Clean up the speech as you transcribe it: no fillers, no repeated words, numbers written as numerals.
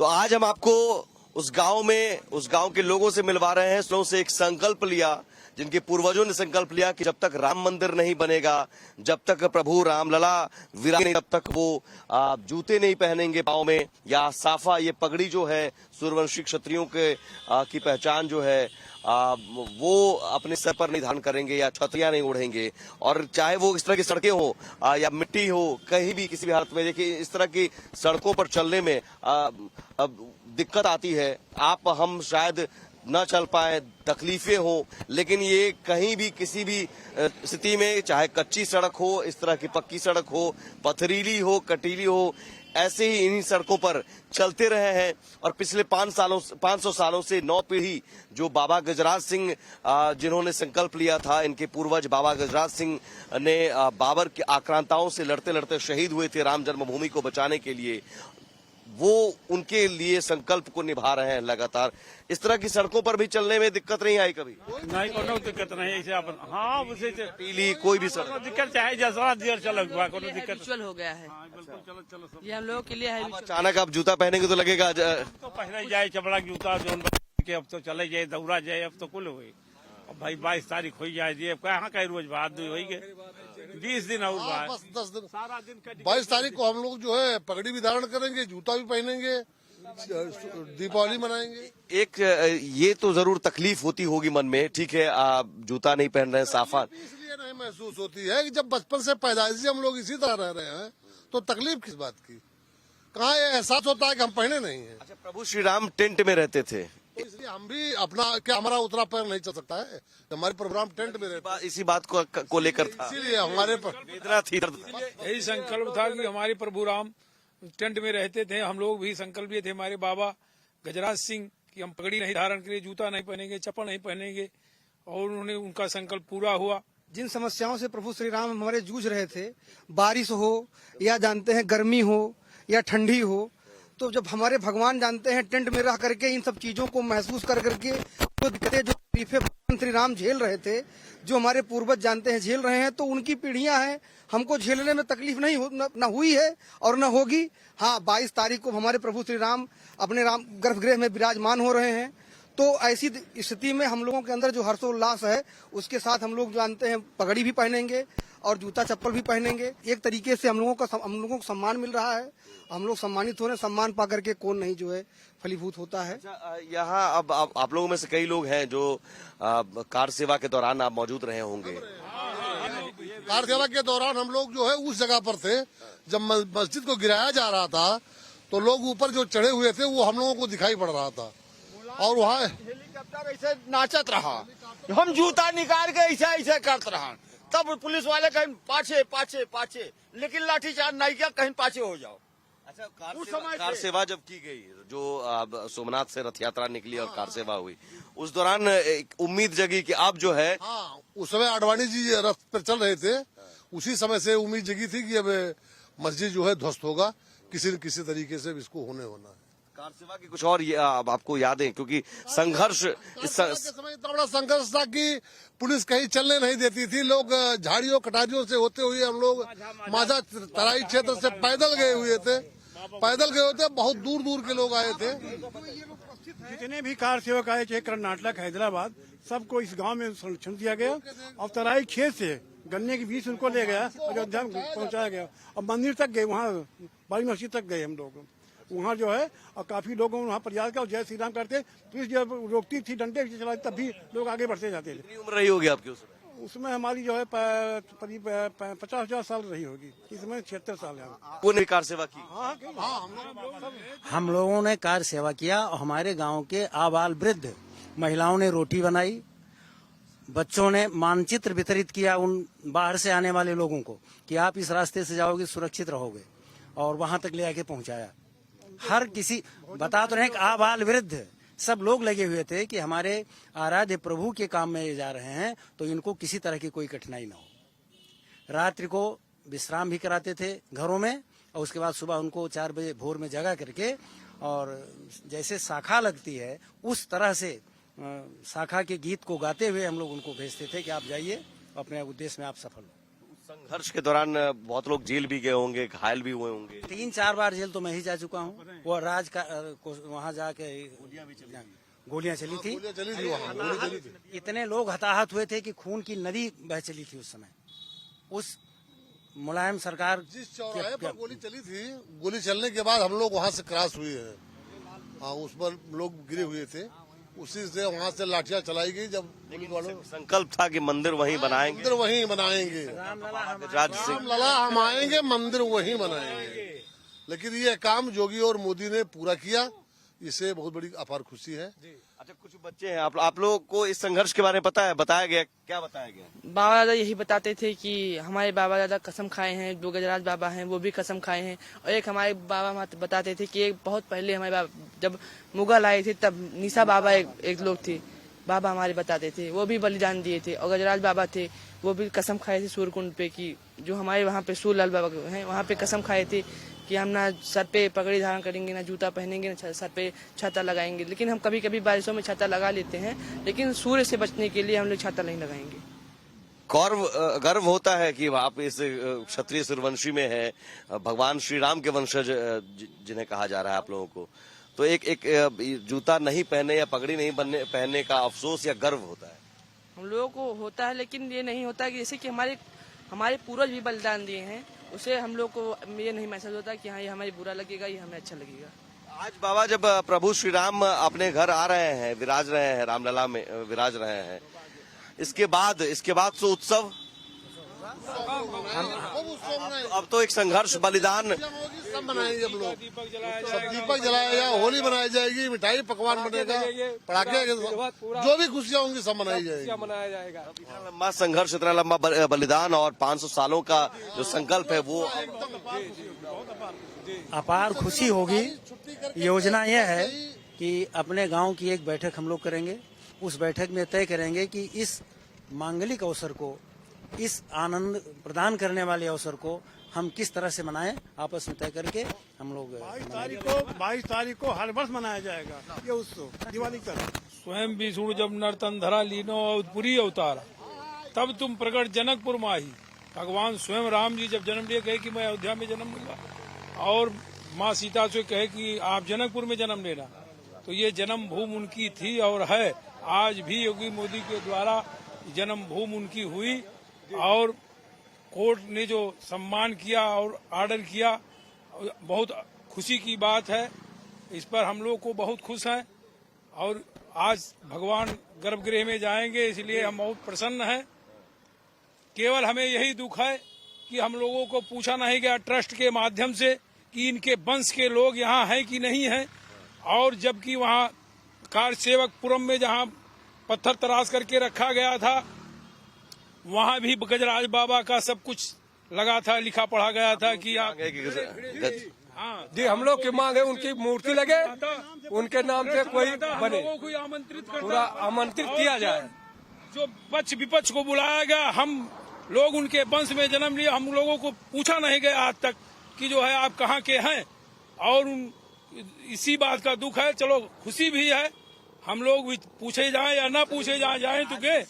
तो आज हम आपको उस गांव के लोगों से मिलवा रहे हैं। उस लोगों से एक संकल्प लिया जिनके पूर्वजों ने संकल्प लिया कि जब तक राम मंदिर नहीं बनेगा, जब तक प्रभु रामलला विराज नहीं, तब तक वो जूते नहीं पहनेंगे पाँव में, या साफा ये पगड़ी जो है सूर्यवंशी क्षत्रियों के की पहचान जो है वो अपने सर पर नहीं धारण करेंगे या छतरियां नहीं ओढ़ेंगे। और चाहे वो इस तरह की सड़कें हो या मिट्टी हो, कहीं भी किसी भी हालत में देखिए इस तरह की सड़कों पर चलने में दिक्कत आती है। आप हम शायद न चल पाए, तकलीफें हो, लेकिन ये कहीं भी किसी भी स्थिति में, चाहे कच्ची सड़क हो, इस तरह की पक्की सड़क हो, पथरीली हो, कटीली हो, ऐसे ही इन्हीं सड़कों पर चलते रहे हैं। और पिछले 500 सालों से 9 पीढ़ी जो बाबा गजराज सिंह जिन्होंने संकल्प लिया था, इनके पूर्वज बाबा गजराज सिंह ने बाबर के आक्रांताओं से लड़ते लड़ते शहीद हुए थे राम जन्मभूमि को बचाने के लिए, वो उनके लिए संकल्प को निभा रहे हैं लगातार। इस तरह की सड़कों पर भी चलने में दिक्कत नहीं आई कभी? नहीं, कोनो दिक्कत नहीं ऐसे अपन। हाँ, उसे पीली कोई भी सड़क दिक्कत चाहे जैसा देर चलो, कोनो दिक्कत रिचुअल हो गया है। बिल्कुल, चलो चलो सब। ये हम लोगों के लिए है। अब अचानक आप जूता पहनेंगे तो लगेगा तो पहले जाए चपड़ा जूता जोन के, अब तो चले जाए, दौड़ा जाए, अब तो कुल हुई। अब भाई 22 तारीख हो जाए जी, कहाँ कहीं रोज बाद हो गए 20 दिन और बाद, बस 10 दिन, सारा दिन 22 तारीख को हम लोग जो है पगड़ी भी धारण करेंगे, जूता भी पहनेंगे, दीपावली मनाएंगे। एक ये तो जरूर तकलीफ होती होगी मन में, ठीक है आप जूता नहीं पहन रहे हैं, साफा इसलिए नहीं महसूस होती है कि जब बचपन से पैदाइश से हम लोग इसी तरह रह रहे हैं तो तकलीफ किस बात की, कहाँ ये एहसास होता है कि हम पहने नहीं है। अच्छा, प्रभु श्री राम टेंट में रहते थे, तो इसलिए हम भी अपना, क्या हमारा उतरा पैर नहीं चल सकता है? हमारे प्रोग्राम टेंट में रहता है, इसी बात को लेकर था, इसीलिए हमारे वेदना थी, दर्द था। यही संकल्प था कि हमारे प्रभु राम टेंट में रहते थे। हम लोग भी संकल्प लिए थे हमारे बाबा गजराज सिंह कि हम पगड़ी नहीं धारण करेंगे, जूता नहीं पहनेंगे, चप्पल नहीं पहनेंगे, और उन्होंने उनका संकल्प पूरा हुआ। जिन समस्याओं से प्रभु श्री राम हमारे जूझ रहे थे, बारिश हो या जानते हैं गर्मी हो या ठंडी हो, तो जब हमारे भगवान जानते हैं टेंट में रह करके इन सब चीजों को महसूस कर करके जो दिक्कतें, जो तकलीफें भगवान श्री राम झेल रहे थे, जो हमारे पूर्वज जानते हैं झेल रहे हैं, तो उनकी पीढ़ियां हैं, हमको झेलने में तकलीफ नहीं न हुई है और न होगी। हाँ, 22 तारीख को हमारे प्रभु श्री राम अपने राम गर्भगृह में विराजमान हो रहे हैं, तो ऐसी स्थिति में हम लोगों के अंदर जो हर्षोल्लास है, उसके साथ हम लोग जानते हैं पगड़ी भी पहनेंगे और जूता चप्पल भी पहनेंगे। एक तरीके से हम लोगों को सम्मान मिल रहा है, हम लोग सम्मानित हो रहे हैं। सम्मान पा करके कौन नहीं जो है फलीभूत होता है। यहाँ अब आप लोगों में से कई लोग हैं जो कार सेवा के दौरान आप मौजूद रहे होंगे। कार सेवा के दौरान हम लोग जो है उस जगह पर थे जब मस्जिद को गिराया जा रहा था, तो लोग ऊपर जो चढ़े हुए थे वो हम लोगों को दिखाई पड़ रहा था, और वहाँ हेलीकॉप्टर ऐसे नाचत रहा, हम जूता निकाल के ऐसे ऐसे करते रहा, तब पुलिस वाले कहीं पाछे पाछे पाछे, लेकिन लाठीचार्ज नहीं किया, कहीं पाछे हो जाओ। अच्छा, कार सेवा जब की गई, जो सोमनाथ से रथ यात्रा निकली और कार सेवा हुई, उस दौरान एक उम्मीद जगी कि अब जो है, हाँ, उस समय आडवाणी जी रथ पर चल रहे थे, उसी समय से उम्मीद जगी थी कि अब मस्जिद जो है ध्वस्त होगा, किसी न किसी तरीके से इसको होना है। कार सेवा की कुछ और आपको याद है, क्योंकि संघर्ष इस समय इतना बड़ा संघर्ष था कि पुलिस कहीं चलने नहीं देती थी, लोग झाड़ियों कटारियों से होते हुए हम लोग माझा तराई क्षेत्र से पैदल गए हुए थे, बहुत दूर दूर के लोग आए थे। जितने भी कार सेवक आए, चाहे कर्नाटक, हैदराबाद, सबको इस गांव में संरक्षण दिया गया, और तराई खेत से गन्ने के बीच उनको ले गया, अयोध्या में पहुंचाया गया, और मंदिर तक गए, वहाँ बड़ी मस्जिद तक गए हम लोग, वहाँ जो है, और काफी लोगों वहाँ प्रयास किया, जय श्री राम करते, पुलिस जब रोकती थी, डंडे चलाती, तब भी लोग आगे बढ़ते जाते थे। कितनी उम्र रही होगी आपकी उसमें हमारी जो है करीब 50,000 साल रही होगी, इसमें 76 साल है। वो ने कार सेवा की? हम लोगों ने कार सेवा किया, और हमारे गांव के आबाल वृद्ध महिलाओं ने रोटी बनाई, बच्चों ने मानचित्र वितरित किया उन बाहर से आने वाले लोगों को कि आप इस रास्ते से जाओगे, सुरक्षित रहोगे, और वहां तक ले आके पहुंचाया। हर किसी, बता तो रहे हैं, आबाल वृद्ध सब लोग लगे हुए थे कि हमारे आराध्य प्रभु के काम में ये जा रहे हैं, तो इनको किसी तरह की कोई कठिनाई ना हो। रात्रि को विश्राम भी कराते थे घरों में, और उसके बाद सुबह उनको 4 बजे भोर में जगा करके, और जैसे शाखा लगती है उस तरह से शाखा के गीत को गाते हुए हम लोग उनको भेजते थे कि आप जाइए, अपने उद्देश्य में आप सफल हो। संघर्ष के दौरान बहुत लोग जेल भी गए होंगे, घायल भी हुए होंगे। 3-4 बार जेल तो मैं ही जा चुका हूँ। वो राज का वहाँ जाके गोलियां चली थी, गोलियां चली थी वहाँ, गोली चली थी। इतने लोग हताहत हुए थे कि खून की नदी बह चली थी उस समय। उस मुलायम सरकार जिस चौराहे पर गोली चली थी, गोली चलने के बाद हम लोग वहाँ से क्रॉस हुए हैं। हाँ, उस पर लोग गिरे हुए थे, उसी से वहाँ से लाठियां चलाई गई। जब पुलिस वालों संकल्प था कि मंदिर वहीं बनाएंगे, मंदिर वहीं बनाएंगे, गजराज सिंह रामलला हम आएंगे, मंदिर वहीं बनाएंगे। लेकिन ये काम योगी और मोदी ने पूरा किया, इससे बहुत बड़ी अपार खुशी है। अच्छा, कुछ बच्चे हैं आप लोगों को इस संघर्ष के बारे में पता है? बताया गया, क्या बताया गया? बाबा दादा यही बताते थे कि हमारे बाबा दादा कसम खाए हैं, जो गजराज बाबा हैं वो भी कसम खाए हैं। और एक हमारे बाबा बताते थे कि एक बहुत पहले हमारे बाबा जब मुगल आए थे तब निशा बाबा एक लोग थे, बाबा हमारे बताते थे, वो भी बलिदान दिए थे। और गजराज बाबा थे, वो भी कसम खाए थे सूर्यकुंड पे कि जो हमारे वहाँ पे सूरलाल बाबा हैं वहाँ पे कसम खाए थे कि हम ना सर पे पगड़ी धारण करेंगे, ना जूता पहनेंगे, ना सर पे छाता लगाएंगे। लेकिन हम कभी कभी बारिशों में छाता लगा लेते हैं, लेकिन सूर्य से बचने के लिए हम लोग छाता नहीं लगाएंगे। गर्व होता है कि आप इस क्षत्रिय सूर्यवंशी में है, भगवान श्री राम के वंशज जिन्हें कहा जा रहा है आप लोगों को, तो एक जूता नहीं पहने या पगड़ी नहीं पहनने का अफसोस या गर्व होता है? हम लोगों को होता है, लेकिन ये नहीं होता कि जैसे कि हमारे पूर्वज भी बलिदान दिए हैं, उसे हम लोग को ये नहीं महसूस होता कि हाँ ये हमें बुरा लगेगा, ये हमें अच्छा लगेगा। आज बाबा जब प्रभु श्री राम अपने घर आ रहे हैं, विराज रहे हैं, रामलला में विराज रहे हैं, इसके बाद तो उत्सव, अब तो एक संघर्ष, बलिदान सब मनाएंगे हम लोग, सब दीपक जलाया जाए, होली मनाई जाएगी, मिठाई पकवान बनेगा, पटाखे, जो भी खुशियाँ होंगी सब मनाई जाएगी। इतना लंबा संघर्ष, इतना लंबा बलिदान और 500 सालों का जो संकल्प है वो अपार खुशी होगी। योजना यह है कि अपने गांव की एक बैठक हम लोग करेंगे। उस बैठक में तय करेंगे कि इस मांगलिक अवसर को, इस आनंद प्रदान करने वाले अवसर को हम किस तरह से मनाएं, आपस में तय करके हम लोग 22 तारीख को हर वर्ष मनाया जाएगा ये उत्सव, दिवाली की तरह। स्वयं विष्णु जब नर्तन धरा लीनो पुरी अवतारा, तब तुम प्रकट जनकपुर माही। भगवान स्वयं राम जी जब जन्म लिए, कहे कि मैं अयोध्या में जन्म लूंगा, और माँ सीता से कहे कि आप जनकपुर में जन्म लेना। तो ये जन्म भूमि उनकी थी और है, आज भी योगी मोदी के द्वारा जन्म भूमि उनकी हुई, और कोर्ट ने जो सम्मान किया और ऑर्डर किया, बहुत खुशी की बात है। इस पर हम लोग को बहुत खुश हैं, और आज भगवान गर्भगृह में जाएंगे, इसलिए हम बहुत प्रसन्न हैं। केवल हमें यही दुख है कि हम लोगों को पूछा नहीं गया ट्रस्ट के माध्यम से कि इनके वंश के लोग यहाँ हैं कि नहीं हैं, और जबकि वहाँ कारसेवकपुरम में जहाँ पत्थर तराश करके रखा गया था, वहाँ भी गजराज बाबा का सब कुछ लगा था, लिखा पढ़ा गया था कि आप जी हम लोग की मांग है उनकी मूर्ति लगे, उनके नाम से कोई बने, कोई आमंत्रित पूरा आमंत्रित किया जाए। जो पक्ष विपक्ष को बुलाया गया, हम लोग उनके वंश में जन्म लिए, हम लोगों को पूछा नहीं गया आज तक कि जो है आप कहाँ के हैं, और इसी बात का दुख है। चलो खुशी भी है, हम लोग पूछे जाएं या ना पूछे जाएं तो गए।